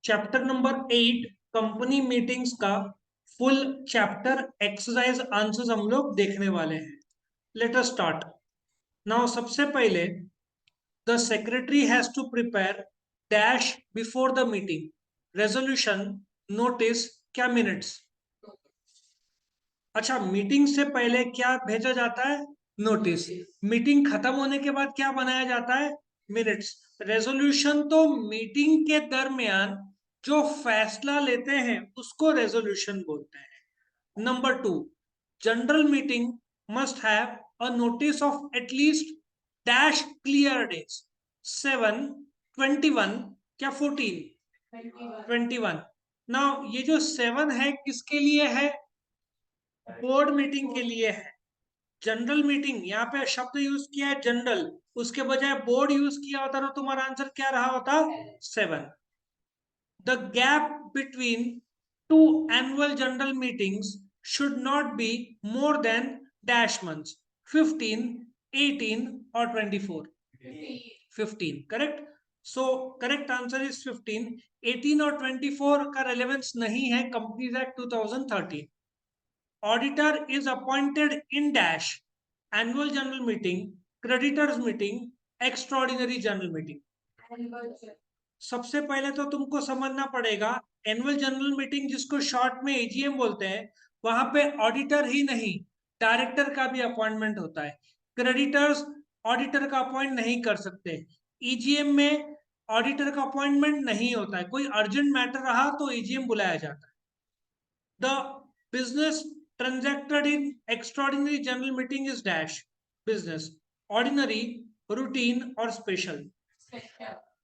Chapter number 8 company meetings का full chapter exercise answers हम लोग देखने वाले हैं। Let us start now. सबसे पहले the secretary has to prepare dash before the meeting, resolution, notice, क्या मिनट्स। अच्छा, मीटिंग से पहले क्या भेजा जाता है? नोटिस। मीटिंग खत्म होने के बाद क्या बनाया जाता है? मिनट्स। रेजोल्यूशन तो मीटिंग के दरमियान जो फैसला लेते हैं उसको रेजोल्यूशन बोलते हैं। Number 2, general meeting must have a notice of at least dash clear days. 7, 21, क्या 14? 21। नाउ ये जो 7 है किसके लिए है? बोर्ड मीटिंग के लिए है। जनरल मीटिंग, यहाँ पे शब्द यूज किया है जनरल, उसके बजाय बोर्ड यूज किया होता तो तुम्हारा आंसर क्या रहा होता? 7। The gap between two annual general meetings should not be more then dash months. 15, 18 और 24? 15 correct. So correct answer is 15। 18 और 24 का रेलेवेंस नहीं है companies act 2013। Auditor is appointed in dash annual general meeting, creditors meeting, extraordinary general meeting. सबसे पहले तो तुमको समझना पड़ेगा एनुअल जनरल मीटिंग जिसको शॉर्ट में एजीएम बोलते हैं, वहां पे ऑडिटर ही नहीं डायरेक्टर का भी अपॉइंटमेंट होता है। क्रेडिटर्स ऑडिटर का अपॉइंट नहीं कर सकते। ईजीएम में ऑडिटर का अपॉइंटमेंट नहीं होता है। कोई अर्जेंट मैटर रहा तो ईजीएम बुलाया जाता है। The business transacted in extraordinary general meeting is dash business, ordinary, routine और special.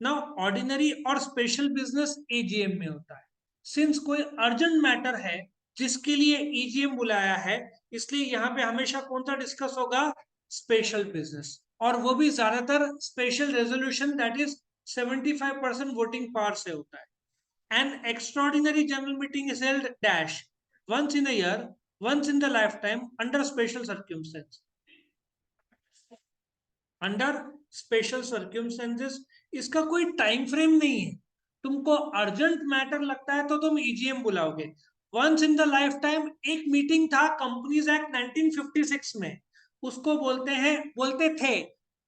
Now ordinary और special business AGM में होता है। Since कोई urgent matter है जिसके लिए EGM बुलाया है, इसलिए यहाँ पे हमेशा कौन सा डिस्कस होगा? Special business. और वो भी ज्यादातर special resolution that is 75% voting power से होता है। An extraordinary general meeting is held dash once in a year, once in the lifetime, under special circumstances. Under special circumstances, इसका कोई टाइम फ्रेम नहीं है। तुमको अर्जेंट मैटर लगता है तो तुम ईजीएम बुलाओगे। Once in the lifetime एक मीटिंग था कंपनीज एक्ट 1956 में, उसको बोलते थे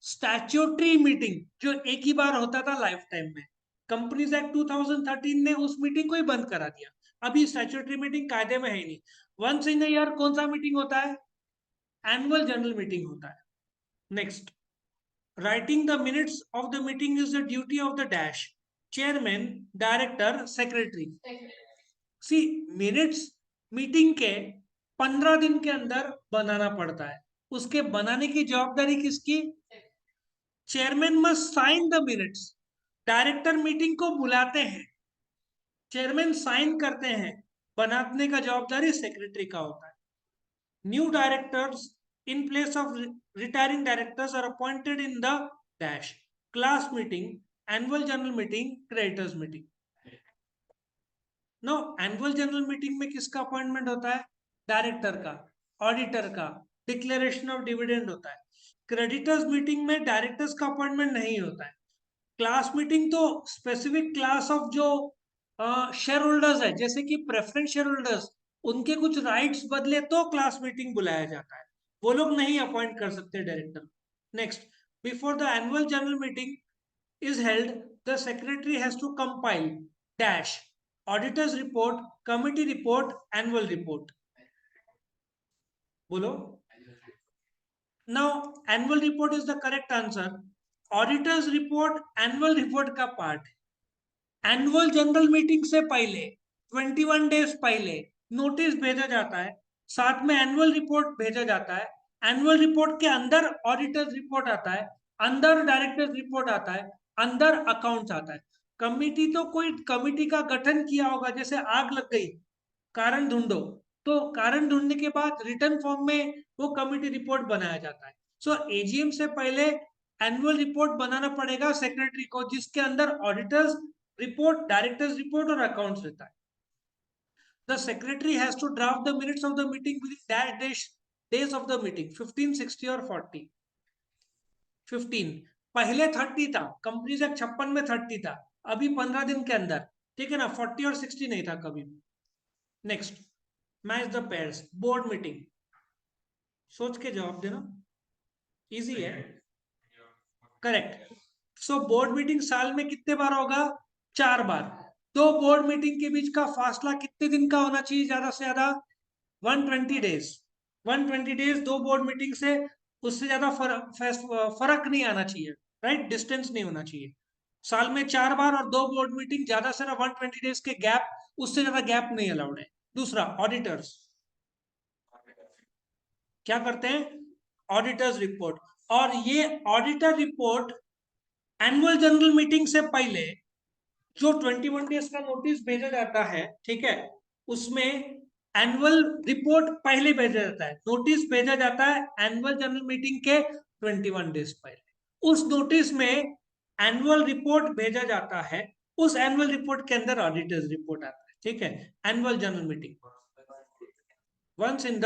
स्टैट्यूटरी मीटिंग, जो एक ही बार होता था लाइफ टाइम में। कंपनीज एक्ट 2013 ने उस मीटिंग को ही बंद करा दिया। अभी स्टैट्यूटरी मीटिंग कायदे में है ही नहीं। वंस इन ईयर कौन सा मीटिंग होता है? एनुअल जनरल मीटिंग होता है। Next, writing the minutes of the meeting is the duty of the dash chairman, director, secretary. See, minutes meeting के 15 दिन के अंदर बनाना पड़ता है। उसके बनाने की जवाबदारी किसकी? Chairman must sign the minutes. Director meeting को बुलाते हैं, चेयरमैन साइन करते हैं, बनाने का जवाबदारी सेक्रेटरी का होता है। New directors in place of retiring directors are appointed in the dash class meeting, annual general meeting, creditors meeting. No, annual general meeting में किसका अपॉइंटमेंट होता है? डायरेक्टर का, ऑडिटर का, डिक्लेरेशन ऑफ डिविडेंड होता है। क्रेडिटर्स मीटिंग में directors का अपॉइंटमेंट नहीं होता है। क्लास मीटिंग तो स्पेसिफिक क्लास ऑफ जो शेयर होल्डर्स है, जैसे कि प्रेफरेंस शेयर होल्डर्स, उनके कुछ राइट्स बदले तो क्लास मीटिंग बुलाया जाता है। वो लोग नहीं अपॉइंट कर सकते director. Next, before the annual general meeting is held, the secretary has to compile dash auditor's report, committee report, annual report. बोलो। Now annual report is the correct answer. Auditor's report annual report का part. Annual general meeting से पहले 21 days पहले notice भेजा जाता है, साथ में एनुअल रिपोर्ट भेजा जाता है। एनुअल रिपोर्ट के अंदर ऑडिटर्स रिपोर्ट आता है, अंदर डायरेक्टर्स रिपोर्ट आता है, अंदर अकाउंट्स आता है। कमिटी तो कोई कमिटी का गठन किया होगा, जैसे आग लग गई, कारण ढूंढो, तो कारण ढूंढने के बाद रिटर्न फॉर्म में वो कमिटी रिपोर्ट बनाया जाता है। सो एजीएम से पहले एनुअल रिपोर्ट बनाना पड़ेगा सेक्रेटरी को, जिसके अंदर ऑडिटर्स रिपोर्ट, डायरेक्टर्स रिपोर्ट और अकाउंट्स रहता है। The secretary has to draft the minutes of the meeting with dash days of the meeting, 15, 60 और 40। 15 पहले 30 था, कंपनी एक्ट 56 में 30 था, अभी 15 दिन के अंदर ठीक है ना, 40 और 60 नहीं था कभी भी। Next, match the pairs, board meeting, सोच के जवाब देना, इजी है। करेक्ट। सो बोर्ड मीटिंग साल में कितने बार होगा? 4 बार। दो बोर्ड मीटिंग के बीच का फासला कितने दिन का होना चाहिए ज्यादा से ज्यादा? 120 डेज। 120 डेज दो बोर्ड मीटिंग से, उससे ज्यादा फर्क नहीं आना चाहिए, राइट, डिस्टेंस नहीं होना चाहिए। साल में 4 बार और दो बोर्ड मीटिंग, ज्यादा से ज्यादा 120 डेज के गैप, उससे ज्यादा गैप नहीं अलाउड है। दूसरा, ऑडिटर्स क्या करते हैं? Auditors report. और ये auditor report annual general meeting से पहले जो 21 डेज का नोटिस भेजा जाता है, ठीक है, उसमें एनुअल रिपोर्ट पहले भेजा जाता है, नोटिस भेजा जाता है एनुअल जनरल मीटिंग के 21 डेज पहले। उस नोटिस में एनुअल रिपोर्ट भेजा जाता है, उस एनुअल रिपोर्ट के अंदर ऑडिटर्स रिपोर्ट आता है, ठीक है। Annual general meeting once in the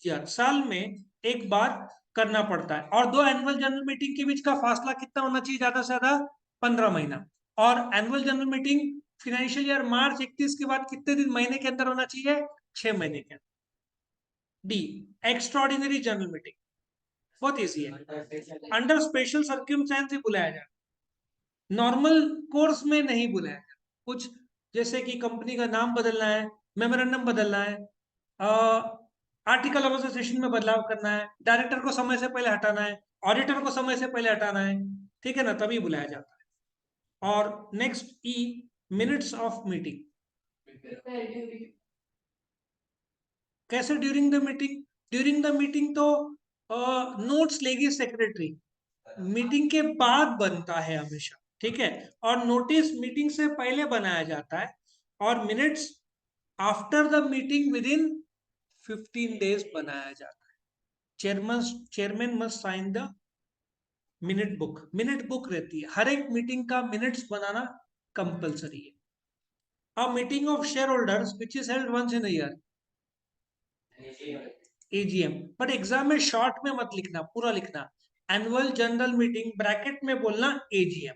year, साल में एक बार करना पड़ता है। और दो एनुअल जनरल मीटिंग के बीच का फासला कितना होना चाहिए ज्यादा से ज्यादा? 15 महीना। और annual general meeting financial year March 31 के बाद कितने दिन महीने के अंदर होना चाहिए? 6 महीने के अंदर। डी, एक्स्ट्रॉर्डिनरी जनरल मीटिंग, बहुत ईजी है, अंडर स्पेशल सर्क्यूमस्टेंस ही बुलाया जाए, नॉर्मल कोर्स में नहीं बुलाया जाए। कुछ जैसे कि कंपनी का नाम बदलना है, मेमोरेंडम बदलना है, आर्टिकल ऑफ एसोसिएशन में बदलाव करना है, डायरेक्टर को समय से पहले हटाना है, ऑडिटर को समय से पहले हटाना है, ठीक है ना, तभी बुलाया जाता है। और next, E, minutes of meeting. कैसे during the meeting? During the meeting तो नोट्स लेगी सेक्रेटरी, मीटिंग के बाद बनता है हमेशा, ठीक है। और नोटिस मीटिंग से पहले बनाया जाता है, और minutes after the meeting within 15 days बनाया जाता है। Chairman must sign the minute book, minute book रहती है, हर एक मीटिंग का मिनट्स बनाना कंपलसरी है। A meeting of shareholders which is held once in year, AGM. But exam में शॉर्ट में मत लिखना, पूरा लिखना, एनुअल जनरल मीटिंग ब्रैकेट में बोलना एजीएम।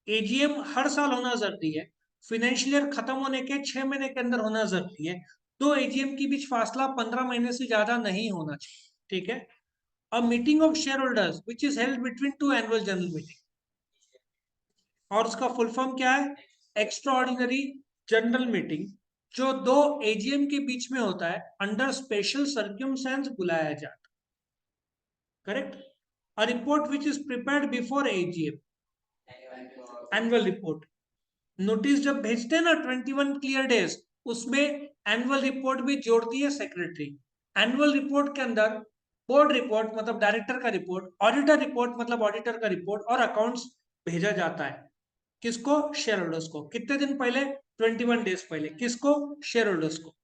एजीएम हर साल होना जरूरी है, फाइनेंशियल ईयर खत्म होने के 6 महीने के अंदर होना जरूरी है, दो एजीएम के बीच फासला 15 महीने से ज्यादा नहीं होना चाहिए, ठीक है। A meeting of shareholders which is held between two annual general meeting, और उसका फुल फॉर्म क्या है? एक्स्ट्रा ऑर्डिनरी जनरल मीटिंग, जो दो एजीएम के बीच में होता है, अंडर स्पेशल सर्क्यूमस्टेंस बुलाया जाता है, correct. A report which is prepared before AGM, annual report. Notice जब भेजते हैं ना 21 क्लियर डेज, उसमें एनुअल रिपोर्ट भी जोड़ती है सेक्रेटरी। एनुअल रिपोर्ट के अंदर बोर्ड रिपोर्ट मतलब डायरेक्टर का रिपोर्ट, ऑडिटर रिपोर्ट मतलब ऑडिटर का रिपोर्ट, और अकाउंट्स भेजा जाता है। किसको? शेयर होल्डर्स को। कितने दिन पहले? 21 डेज पहले। किसको? शेयर होल्डर्स को।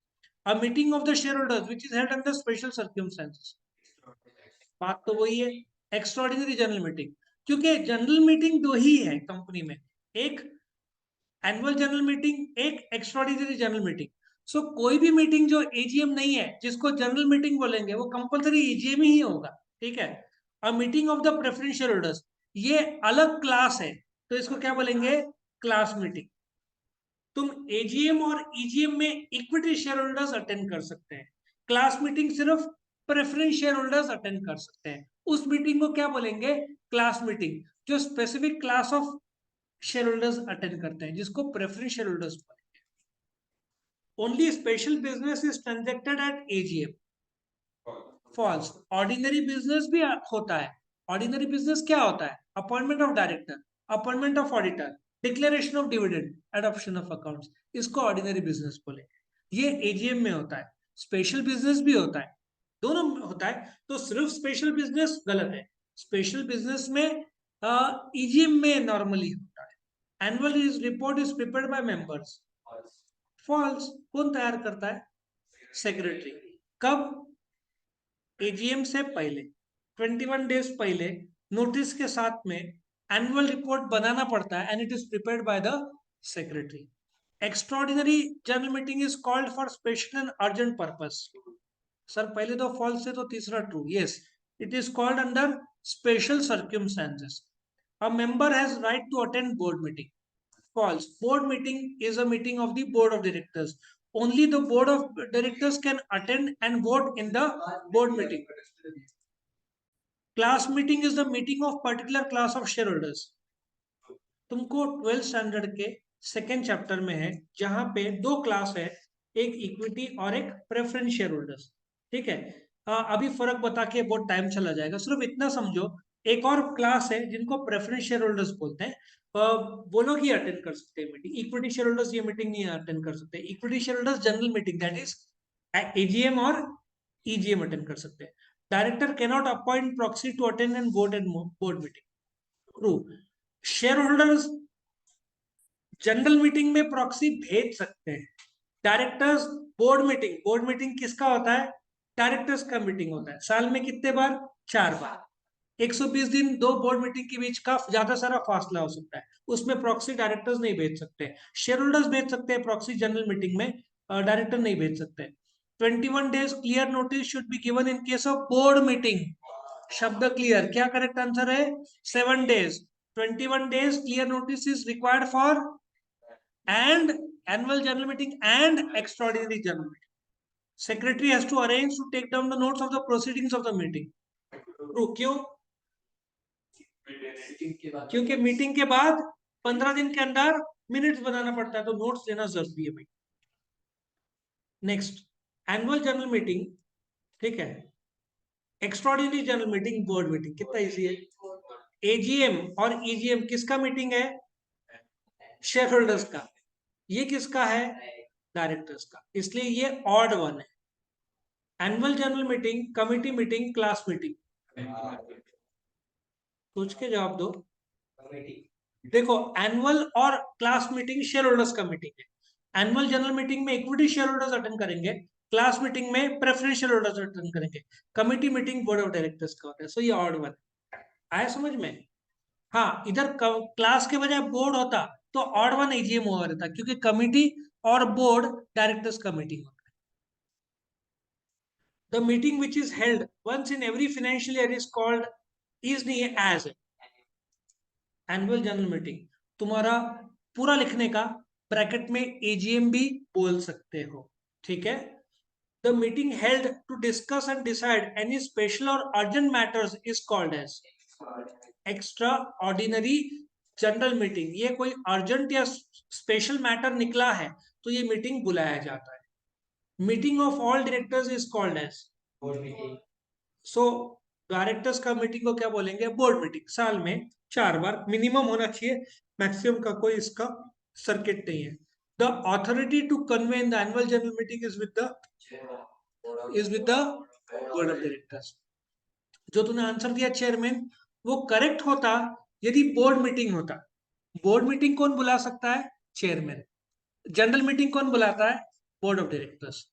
A meeting of the shareholders which is held under special circumstances, बात तो वही है, एक्स्ट्राऑर्डिनरी जनरल मीटिंग। क्योंकि जनरल मीटिंग दो ही है कंपनी में, एक एनुअल जनरल मीटिंग, एक एक्स्ट्राऑर्डिनरी जनरल मीटिंग। सो कोई भी मीटिंग जो एजीएम नहीं है, जिसको जनरल मीटिंग बोलेंगे, वो कंपलसरी एजीएम ही होगा, ठीक है। A meeting of the preferential holders, ये अलग क्लास है, तो इसको क्या बोलेंगे? Class meeting. तुम एजीएम और ईजीएम में इक्विटी शेयर होल्डर्स अटेंड कर सकते हैं, क्लास मीटिंग सिर्फ प्रेफरेंस शेयर होल्डर्स अटेंड कर सकते हैं। उस मीटिंग को क्या बोलेंगे? क्लास मीटिंग, जो specific class of shareholders attend करते हैं, जिसको प्रेफरेंस शेयर होल्डर्स बोलेंगे। Only special business is transacted at AGM, false. Ordinary business भी होता है। ऑर्डिनरी बिजनेस क्या होता है? Appointment of director, appointment of auditor, declaration of dividend, adoption of accounts, इसको ऑर्डिनरी बिजनेस बोले। ये एजीएम में होता है। स्पेशल बिजनेस भी होता है, दोनों में होता है। तो सिर्फ स्पेशल बिजनेस गलत है, स्पेशल बिजनेस में ईजीएम में नॉर्मली होता है। Annual report is prepared by members, false. कौन तैयार करता है? सेक्रेटरी। कब? एजीएम से पहले, 21 डेज पहले, नोटिस के साथ में एनुअल रिपोर्ट बनाना पड़ता है, and it is prepared by the secretary. Extraordinary general meeting is called for special and urgent purpose. Sir पहले तो फॉल्स है, तो तीसरा true, yes, it is called under special circumstances. A member has right to attend board meeting, False. Board meeting is a meeting of the board of directors. Only the board of directors can attend and vote in the board meeting. Class meeting is the meeting of particular class of shareholders. तुमको 12th standard के second chapter में है, जहां पे दो class है, एक equity और एक प्रेफरेंस शेयर होल्डर्स। ठीक है, अभी फर्क बता के बहुत टाइम चला जाएगा, सिर्फ इतना समझो। एक और क्लास है जिनको प्रेफरेंस शेयर होल्डर्स बोलते हैं, वो लोग ही अटेंड कर सकते हैं मीटिंग। इक्विटी शेयर होल्डर्स ये मीटिंग नहीं अटेंड कर सकते। Equity shareholders general meeting, that is AGM और ईजीएम अटेंड कर सकते हैं। Director cannot appoint proxy to attend and vote and board meeting. True. Shareholders general meeting में proxy भेज सकते हैं। डायरेक्टर्स बोर्ड मीटिंग किसका होता है? डायरेक्टर्स का मीटिंग होता है। साल में कितने बार? 4 बार। 120 दिन दो बोर्ड मीटिंग के बीच का ज्यादा सारा फासला हो सकता है, उसमें प्रॉक्सी डायरेक्टर्स नहीं भेज सकते। शेयर होल्डर्स भेज सकते हैं प्रॉक्सी जनरल मीटिंग में, डायरेक्टर नहीं भेज सकते। 21 days clear notice should be given in case of board meeting. शब्द क्लियर, क्या करेक्ट आंसर है? 7 days। 21 days clear notice is required for and annual general meeting and extraordinary general meeting. Secretary has to arrange to take down the notes of the proceedings of the meeting. क्यों? क्योंकि meeting के बाद 15 दिन के अंदर minutes बनाना पड़ता है, तो नोट्स लेना जरूरी है भाई। नेक्स्ट, एनुअल जनरल मीटिंग, ठीक है। Extraordinary general meeting, board meeting, कितना इजी है। एजीएम और ईजीएम किसका मीटिंग है? शेयर होल्डर्स का। ये किसका है? डायरेक्टर्स का, इसलिए ये ऑड वन है। Annual general meeting, committee meeting, class meeting, सोच के जवाब दो। देखो, एनुअल और क्लास मीटिंग शेयर होल्डर्स का मीटिंग है। एनुअल जनरल मीटिंग में इक्विटी शेयर होल्डर्स अटेंड करेंगे, क्लास मीटिंग में प्रेफरेंस शेयर होल्डर्स अटेंड करेंगे, committee meeting board of directors का होता है। सो ये ऑड वन आया समझ में? हाँ, इधर क्लास के बजाय बोर्ड होता तो ऑड वन एजीएम हुआ रहता, क्योंकि कमिटी और बोर्ड डायरेक्टर्स का मीटिंग होता है। The meeting which is held once in every financial year is called is नहीं as एनुअल जनरल मीटिंग। तुम्हारा पूरा लिखने का ब्रैकेट में एजीएम भी बोल सकते हो, ठीक है। The meeting held to discuss and decide any special और urgent matters is called as extraordinary general meeting. ये कोई अर्जेंट या स्पेशल मैटर निकला है तो ये मीटिंग बुलाया जाता है। Meeting of all directors is called as board meeting. So directors का मीटिंग को क्या बोलेंगे? Board meeting. साल में 4 बार मिनिमम होना चाहिए, मैक्सिमम का कोई इसका सर्किट नहीं है। The authority to convey in the annual general meeting is with the board of directors. जो तूने आंसर दिया चेयरमैन, वो करेक्ट होता यदि बोर्ड मीटिंग होता। बोर्ड मीटिंग कौन बुला सकता है? चेयरमैन। जनरल मीटिंग कौन बुलाता है? Board of directors.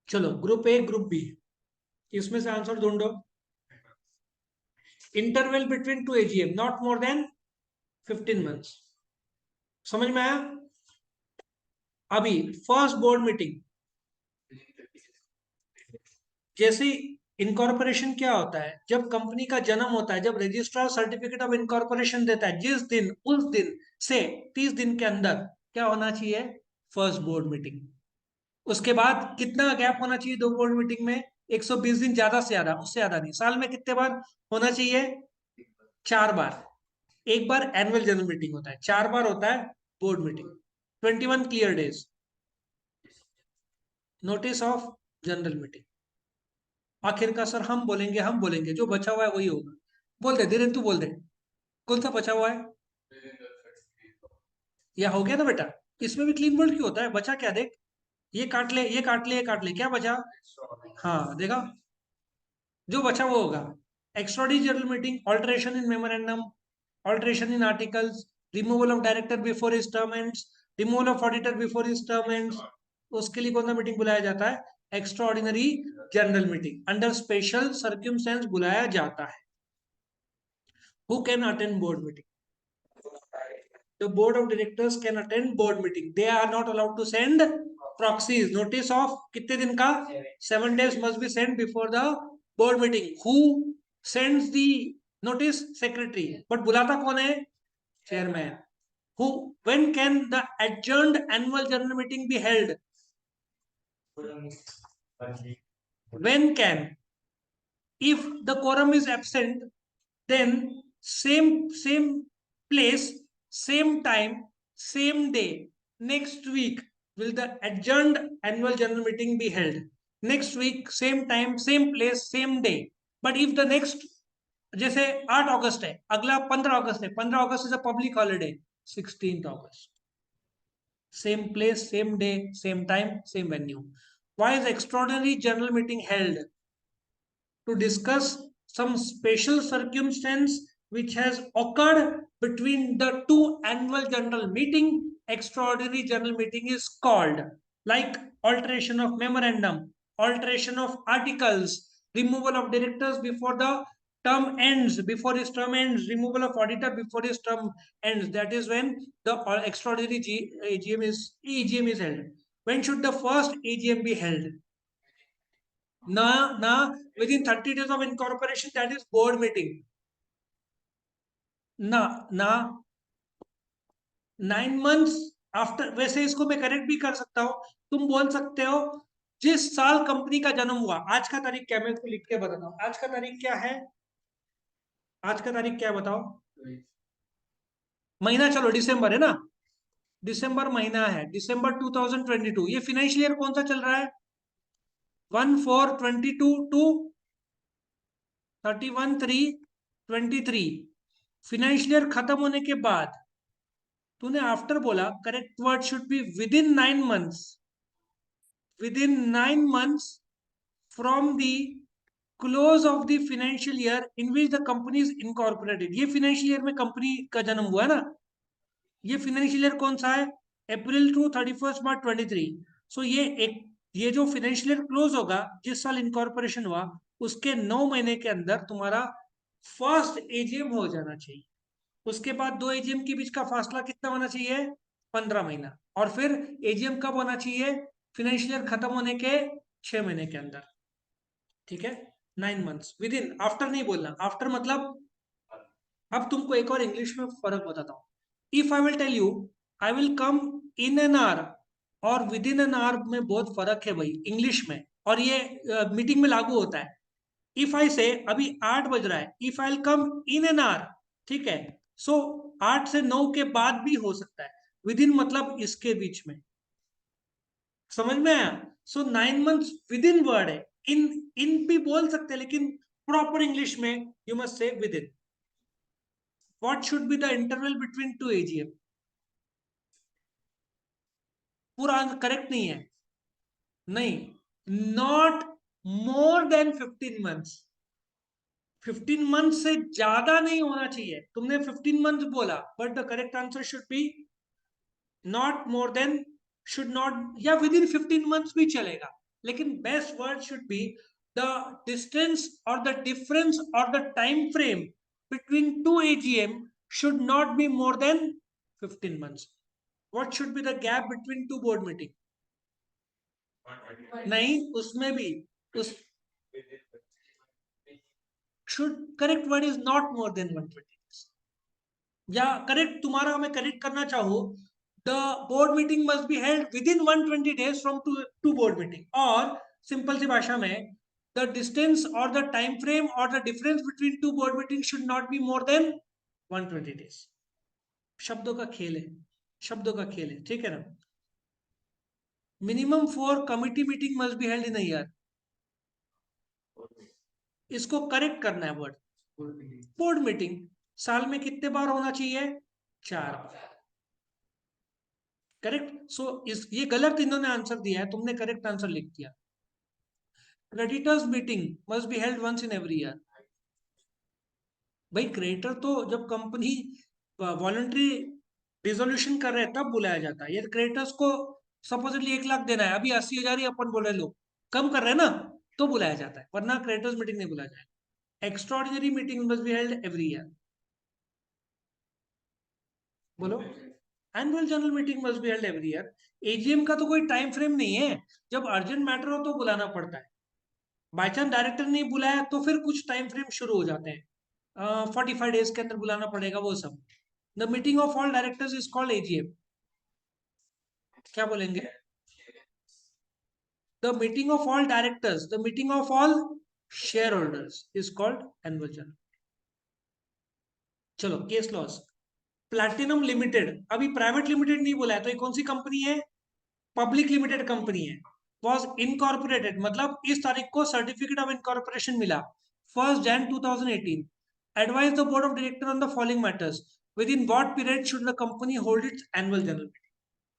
चलो, ग्रुप ए ग्रुप बी, इसमें से आंसर ढूंढो। Interval between two AGM not more than 15 months। समझ में आया? अभी फर्स्ट बोर्ड मीटिंग, जैसे इनकॉर्पोरेशन क्या होता है? जब कंपनी का जन्म होता है, जब रजिस्ट्रार सर्टिफिकेट ऑफ इनकॉर्पोरेशन देता है, जिस दिन, उस दिन से 30 दिन के अंदर क्या होना चाहिए? First board meeting. उसके बाद कितना गैप होना चाहिए दो बोर्ड मीटिंग में? 120 दिन, ज्यादा से ज्यादा, उससे ज्यादा नहीं। साल में कितने बार होना चाहिए? 4 बार। एक बार एनुअल जनरल मीटिंग होता है, 4 बार होता है board meeting. 21 clear days. Notice of general meeting. आखिर का सर हम बोलेंगे, जो बचा हुआ है वही होगा। बोल दे धीरेन्द्र, तू बोल दे कौन सा बचा हुआ है। या हो गया ना बेटा? इसमें भी क्लीन बोल्ड क्यों होता है? बचा क्या? देख, ये काट ले, ये काट ले, ये काट ले, क्या बचा? हाँ, देखा, जो बचा वो होगा। Extraordinary general meeting, alteration in memorandum, alteration in articles, removal of director before his term ends, removal of auditor before his term ends. उसके लिए कौन सा मीटिंग बुलाया जाता है? Extraordinary general meeting. Under special circumstance बुलाया जाता है। Who can attend board meeting? The board of directors can attend board meeting. They are not allowed to send proxies. Notice of कितने दिन का? 7 days must be sent before the board meeting. Who sends the notice? Secretary. But बुलाता कौन है? chairman. Who? When can the adjourned annual general meeting be held? When can? If the quorum is absent, then same place, same time, same day, next week will the adjourned annual general meeting be held. Next week, same time, same place, same day. But if the next, जैसे 8 अगस्त है, अगला 15 अगस्त है, 15 August is a public holiday, 16 August, same place, same day, same time, same venue. Why is extraordinary general meeting held? To discuss some special circumstance which has occurred between the two annual general meeting. Extraordinary general meeting is called, like alteration of memorandum, alteration of articles, removal of directors before the term ends, before his term ends, removal of auditor before his term ends. That is when the extraordinary AGM is held. When should the first AGM be held? Na within 30 days of incorporation, that is board meeting. ना 9 months after. वैसे इसको मैं correct भी कर सकता हूं. तुम बोल सकते हो जिस साल कंपनी का जन्म हुआ. आज का तारीख क्या, मैं इसको लिख के बताता हूं. आज का तारीख क्या है? आज का तारीख क्या बताओ? महीना चलो दिसंबर है ना. दिसंबर महीना है, दिसंबर 2022. ये फाइनेंशियल ईयर कौन सा चल रहा है? 1/4/22 टू 31/3/23. फाइनेंशियल ईयर खत्म होने के बाद तूने आफ्टर बोला. Correct word should be within 9 months. Within 9 months from the close of the financial year in which the company is incorporated. ये फाइनेंशियल ईयर में कंपनी का जन्म हुआ ना. ये फाइनेंशियल ईयर कौन सा है? अप्रैल टू 31 मार्च 23. सो ये जो फाइनेंशियल ईयर क्लोज होगा जिस साल इनकॉर्पोरेशन हुआ उसके 9 महीने के अंदर तुम्हारा फर्स्ट एजीएम हो जाना चाहिए. उसके बाद 2 एजीएम के बीच का फासला कितना होना चाहिए? 15 महीना. और फिर एजीएम कब होना चाहिए? फाइनेंशियल ईयर खत्म होने के 6 महीने के अंदर. ठीक है. 9 months विद इन. आफ्टर नहीं बोलना. आफ्टर मतलब, अब तुमको एक और इंग्लिश में फर्क बताता हूं. If I will tell you I will come in an hour और विद इन एन आवर में बहुत फर्क है भाई इंग्लिश में. और ये मीटिंग में लागू होता है. इफ आई से अभी 8 बज रहा है, if I come in an our, ठीक है. सो 8 से 9 के बाद भी हो सकता है. विद इन मतलब इसके बीच में. समझ में आया? सो 9 months विद इन वर्ड है. इन इन भी बोल सकते हैं लेकिन प्रॉपर इंग्लिश में you must say with in. What should be the interval between two AGM? पूरा करेक्ट नहीं है. नहीं, not more than 15 months. 15 month से ज्यादा नहीं होना चाहिए. तुमने 15 मंथ बोला but the correct answer should be not more than, should not, या विद इन 15 मंथ्स भी चलेगा. लेकिन best word should be the distance और द डिफरेंस और the time frame between two AGM should not be more then 15 months. What should be the gap between two board meeting? नहीं, उसमें भी उस should, correct word is not more than 120 days. या correct तुम्हारा मैं correct करना चाहूँ, the board meeting must be held within 120 days from to board meeting. और सिंपल सी भाषा में द डिस्टेंस और द टाइम फ्रेम और the difference between two board meeting should not be more than 120 days. शब्दों का खेल है, शब्दों का खेल है. ठीक है ना. Minimum 4 committee meeting must be held in a year. इसको करेक्ट करना है वर्ड. बोर्ड मीटिंग साल में कितने बार होना चाहिए? 4 बार. करेक्ट. सो इस ये गलत इन्होंने आंसर दिया है, तुमने करेक्ट आंसर लिख दिया. Creditors meeting must be held once in every year. भाई क्रेडिटर तो जब कंपनी वॉलंटरी रिजोल्यूशन कर रहे हैं तब बुलाया जाता है. ये क्रेडिटर्स को सपोजिटली 1 लाख देना है, अभी 80,000 ही अपन बोल रहे लोग कम कर रहे हैं ना, तो बुलाया जाता है, वरना क्रेडिटर्स मीटिंग नहीं बुलाया जाएगा. Extraordinary meeting must be held every year. बोलो. Annual general meeting must be held every year. AGM का तो कोई टाइम फ्रेम नहीं है. जब अर्जेंट मैटर हो तो बुलाना पड़ता है. बाई चांस डायरेक्टर नहीं बुलाया तो फिर कुछ टाइम फ्रेम शुरू हो जाते हैं. 45 days के अंदर बुलाना पड़ेगा वो सब. The meeting of all directors is called AGM. क्या बोलेंगे? The meeting of all directors, the meeting of all share holders is called annual general. चलो केस लॉस. प्लैटिनम लिमिटेड, अभी प्राइवेट लिमिटेड नहीं बोला है, तो ये कौन सी कंपनी है? पब्लिक लिमिटेड कंपनी है. वॉज इनकॉर्पोरेटेड, मतलब इस तारीख को सर्टिफिकेट ऑफ इनकॉर्पोरेशन मिला 1 Jan 2018. Advise the board of director on the following matters. With in what period should the company hold it's annual general meeting?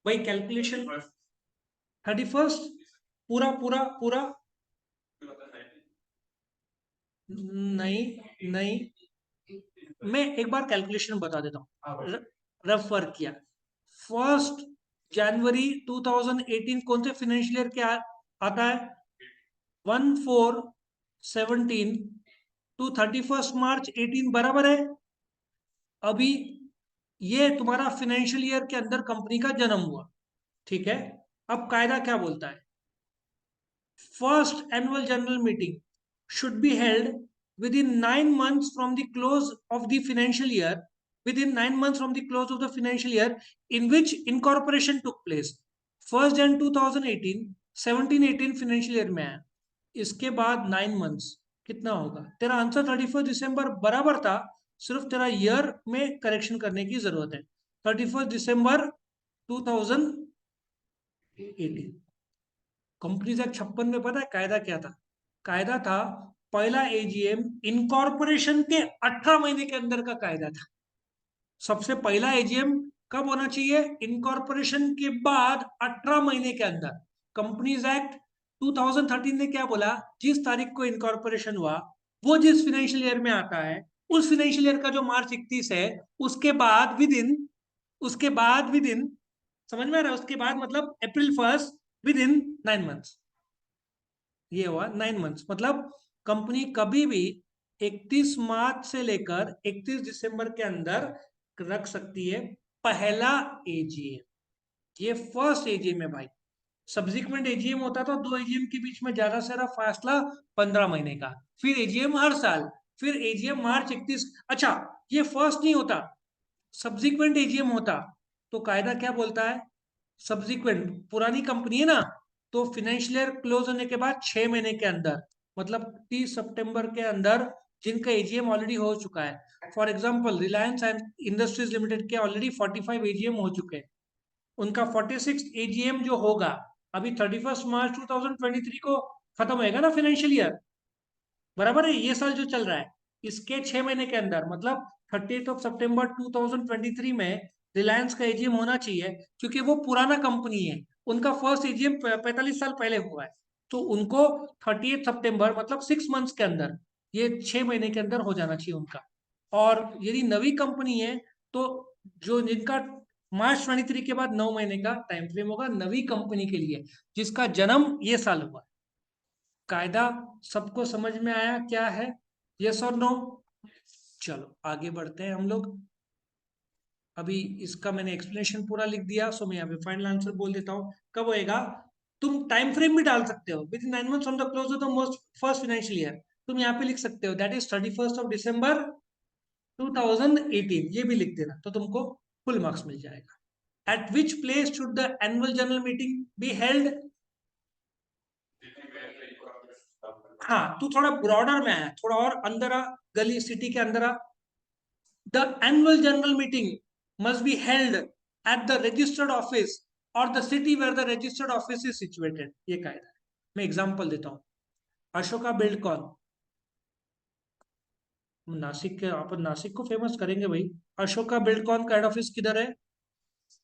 भाई calculation 31st, पूरा पूरा पूरा नहीं नहीं, मैं एक बार कैलकुलेशन बता देता हूँ. रफ वर्क किया. 1 जनवरी 2018 कौन से फाइनेंशियल ईयर के आता है? 1/4/17 टू 31 मार्च 18 बराबर है. अभी ये तुम्हारा फाइनेंशियल ईयर के अंदर कंपनी का जन्म हुआ, ठीक है. अब कायदा क्या बोलता है? First annual general meeting should be held within 9 months from the close of the financial year, within 9 months from the close of the financial year in which incorporation took place. 1 Jan 2018 17-18 financial year में है. इसके बाद 9 months कितना होगा? तेरा answer 31 दिसंबर बराबर था, सिर्फ तेरा ईयर में करेक्शन करने की जरूरत है. 31 दिसंबर 2018. कंपनीज एक्ट 56 में पता है कायदा क्या था? कायदा था पहला एजीएम इनकॉर्पोरेशन के 18 महीने के अंदर का कायदा था. सबसे पहला एजीएम कब होना चाहिए? इनकॉर्पोरेशन के बाद 18 महीने के अंदर. कंपनीज एक्ट 2013 ने क्या बोला? जिस तारीख को इनकॉर्पोरेशन हुआ वो जिस फाइनेंशियल ईयर में आता है, उस फाइनेंशियल ईयर का जो मार्च 31 है उसके बाद विद इन, समझ में आ रहा है? उसके बाद मतलब April 1 विद इन 9 मंथ्स. ये हुआ 9 मंथ्स, मतलब कंपनी कभी भी 31 मार्च से लेकर 31 दिसंबर के अंदर रख सकती है पहला एजीएम. ये फर्स्ट एजीएम है भाई. सब्सिक्वेंट एजीएम होता था, दो एजीएम के बीच में ज्यादा से ज्यादा फासला 15 महीने का, फिर एजीएम हर साल, फिर एजीएम मार्च 31. अच्छा, ये फर्स्ट नहीं होता, सब्सिक्वेंट एजीएम होता. तो कायदा क्या बोलता है? सब्सिक्वेंट, पुरानी कंपनी है ना, तो फाइनेंशियल ईयर क्लोज होने के बाद 6 महीने के अंदर, मतलब 30 सितंबर के अंदर जिनका एजीएम ऑलरेडी हो चुका है, for example Reliance and industries limited के ऑलरेडी 45 एजीएम हो चुके हैं, उनका 46 एजीएम जो होगा अभी 31 मार्च 2023 को खत्म होएगा ना फाइनेंशियल ईयर, बराबर है? ये साल जो चल रहा है इसके 6 महीने के अंदर, मतलब 30 सितंबर 2023 में रिलायंस का एजीएम होना चाहिए, क्योंकि वो पुराना कंपनी है, उनका फर्स्ट एजीएम 45 साल पहले हुआ है, तो उनको 30 सितंबर मतलब 6 मंथ्स के अंदर, ये 6 महीने के अंदर हो जाना चाहिए उनका. और यदि नवी कंपनी है तो जो जिनका मार्च 23 के बाद 9 महीने का टाइम फ्रेम होगा नवी कंपनी के लिए जिसका जन्म ये साल हुआ. कायदा सबको समझ में आया क्या है? यस और नो? चलो आगे बढ़ते हैं हम लोग. अभी इसका मैंने एक्सप्लेनेशन पूरा लिख दिया, सो मैं यहाँ पे फाइनल आंसर बोल देता हूँ. कब होएगा? तुम टाइम फ्रेम भी डाल सकते हो, with in 9 months from the close of the most first financial year. तुम यहाँ पे लिख सकते हो दैट इज 31 दिसंबर 2018, ये भी लिख देना तो तुमको फुल मार्क्स मिल जाएगा. Eight which place should the annual general meeting be held? हाँ, तू थोड़ा ब्रॉडर में आया, थोड़ा और अंदर आ, गली सिटी के अंदर आ. The annual general meeting must be held at the registered office or the city where the registered office is situated. ये कायदा है. मैं एग्जांपल देता हूँ. अशोका बिल्डकॉन, नासिक के, अपन नासिक को फेमस करेंगे भाई. अशोका बिल्डकॉन का हेड ऑफिस किधर है?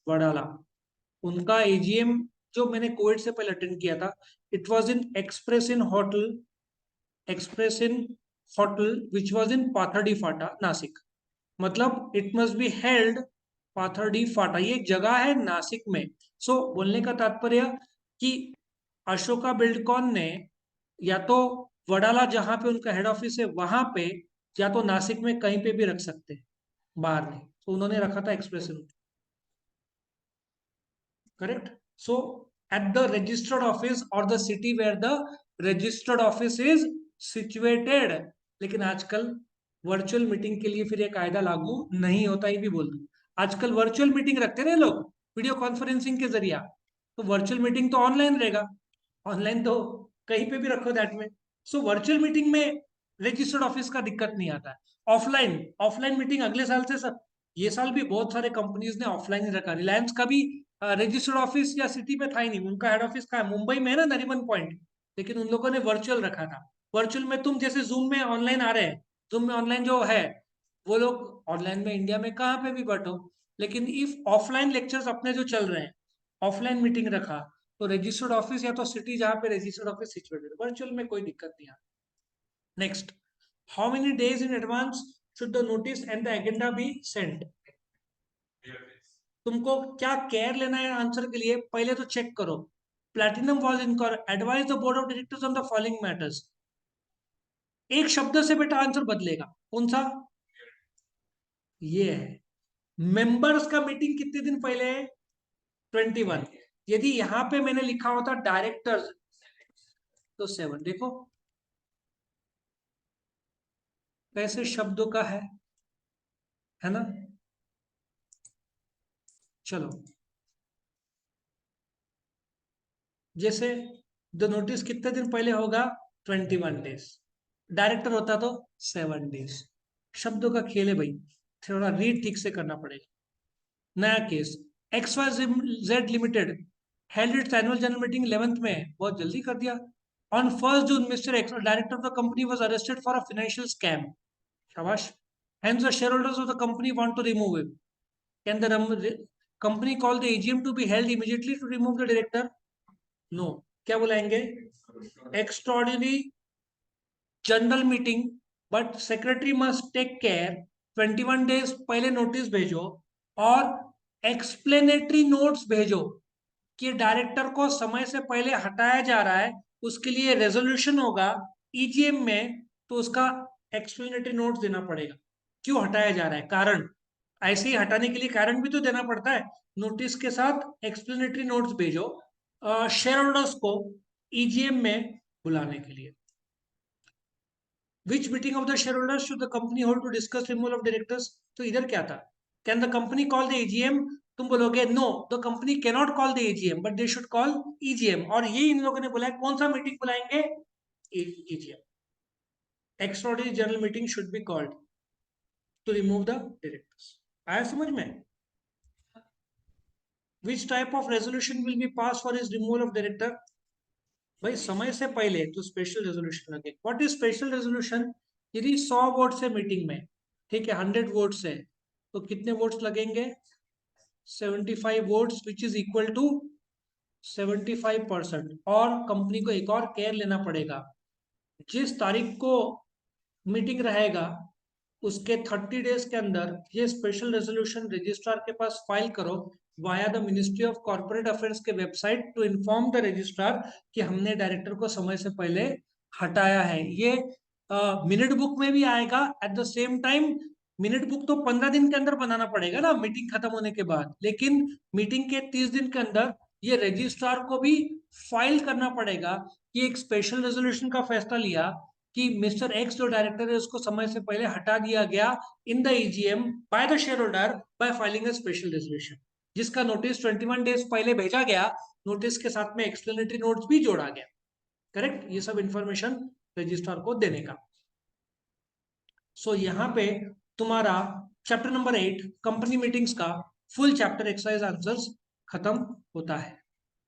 वडाला. उनका एजीएम जो मैंने कोविड से पहले अटेंड किया था, it was in Express Inn hotel which was in Pathardi Phata, Nashik. मतलब it must be held Pathardi Phata, ये एक जगह है नासिक में. सो बोलने का तात्पर्य कि अशोका बिल्डकॉन ने या तो वडाला जहां पे उनका हेड ऑफिस है वहां पे, या तो नासिक में कहीं पे भी रख सकते हैं, बाहर नहीं. तो उन्होंने रखा था Express Inn, correct. So at the registered office और the city where the registered office is situated. लेकिन आजकल वर्चुअल मीटिंग के लिए फिर ये कायदा लागू नहीं होता, ही भी बोल दूं. आजकल वर्चुअल मीटिंग रखते हैं लोग वीडियो कॉन्फ्रेंसिंग के जरिए, तो वर्चुअल मीटिंग तो ऑनलाइन रहेगा, ऑनलाइन तो कहीं पे भी रखो दैट में। सो वर्चुअल मीटिंग में रजिस्टर्ड ऑफिस का दिक्कत नहीं आता है। ऑफलाइन ऑफलाइन मीटिंग अगले साल से सब, ये साल भी बहुत सारे कंपनीज ने ऑफलाइन ही रखा। रिलायंस का भी रजिस्टर्ड ऑफिस या सिटी में था ही नहीं, उनका हेड ऑफिस का मुंबई में है ना, नरीमन पॉइंट, लेकिन उन लोगों ने वर्चुअल रखा था। वर्चुअल में तुम जैसे जूम में ऑनलाइन आ रहे हैं, जूम में ऑनलाइन जो है, वो लोग ऑनलाइन में इंडिया में कहाँ पे भी बैठो, लेकिन इफ ऑफलाइन लेक्चर्स अपने जो चल रहे हैं, ऑफलाइन मीटिंग रखा, तो रजिस्टर्ड ऑफिस या तो सिटी जहाँ पे रजिस्टर्ड ऑफिस सिचुएटेड, वर्चुअल में कोई दिक्कत नहीं आती। Next, how many days in advance should the notice and the agenda be sent. तुमको क्या केयर लेना है आंसर के लिए, पहले तो चेक करो। प्लैटिनम वॉज इनकर advise the board of directors on the following matters. एक शब्द से बेटा आंसर बदलेगा, कौन सा? ये है। मेंबर्स का मीटिंग कितने दिन पहले है? 21। यदि यहां पे मैंने लिखा होता डायरेक्टर्स तो 7। देखो कैसे शब्दों का है ना। चलो, जैसे द नोटिस कितने दिन पहले होगा? 21 डेज। डायरेक्टर होता तो 7 डेज। शब्दों का खेल है भाई, थोड़ा रीड ठीक से करना पड़ेगा। नया case, X Y Z limited held its annual general meeting 11th में, बहुत जल्दी कर दिया। On 1 June mister X director of the company was arrested for a financial scam. शाबाश। Hence the shareholders of the company want to remove him. Can the company call the AGM to be held immediately to remove the director? No. क्या बुलाएंगे? Extraordinary general meeting, but secretary must take care, 21 days पहले notice भेजो और explanatory notes भेजो कि director को समय से पहले हटाया जा रहा है, उसके लिए रेजोल्यूशन होगा ईजीएम में, तो उसका एक्सप्लेनेटरी नोट्स देना पड़ेगा। क्यों हटाया जा रहा है, कारण, ऐसे ही हटाने के लिए कारण भी तो देना पड़ता है। नोटिस के साथ एक्सप्लेनेटरी नोट्स भेजो शेयर होल्डर्स को ईजीएम में बुलाने के लिए। Which meeting of the shareholders should the company hold to discuss removal of directors? तो इधर क्या था? Can the company call the AGM? तुम बोलोगे no, the company cannot call the AGM, but they should call EGM। और ये इन लोगों ने बोला है, कौन सा मीटिंग बुलाएंगे? EGM। Extraordinary general meeting should be called to remove the directors। आया समझ में? Which type of resolution will be passed for his removal of director? भाई समय से पहले तो स्पेशल रेजोल्यूशन लगे। What is special resolution? यदि 100 वोट्स है मीटिंग में, ठीक है, 100 वोट्स है, तो कितने वोट्स लगेंगे? 75 votes, which is equal to 75%। और कंपनी को एक और केयर लेना पड़ेगा, जिस तारीख को मीटिंग रहेगा उसके 30 डेज के अंदर ये स्पेशल रेजोल्यूशन रजिस्ट्रार के पास फाइल करो via the ministry of corporate affairs के website, to inform the registrar कि हमने डायरेक्टर को समय से पहले हटाया है। ये मिनट बुक में भी आएगा। At the same time minute book तो 15 दिन के अंदर बनाना पड़ेगा ना मीटिंग खत्म होने के बाद, लेकिन मीटिंग के 30 दिन के अंदर ये रजिस्ट्रार को भी फाइल करना पड़ेगा कि एक स्पेशल रेजोल्यूशन का फैसला लिया कि मिस्टर एक्स जो डायरेक्टर है उसको समय से पहले हटा दिया गया in the EGM by the share holder bye filing a special resolution, जिसका नोटिस 21 डेज पहले भेजा गया। नोटिस के साथ में एक्सप्लेनेटरी नोट्स भी जोड़ा गया। करेक्ट, ये सब इंफॉर्मेशन रजिस्ट्रार को देने का। सो यहाँ पे तुम्हारा चैप्टर नंबर 8 कंपनी मीटिंग्स का फुल चैप्टर एक्सरसाइज आंसर्स खत्म होता है।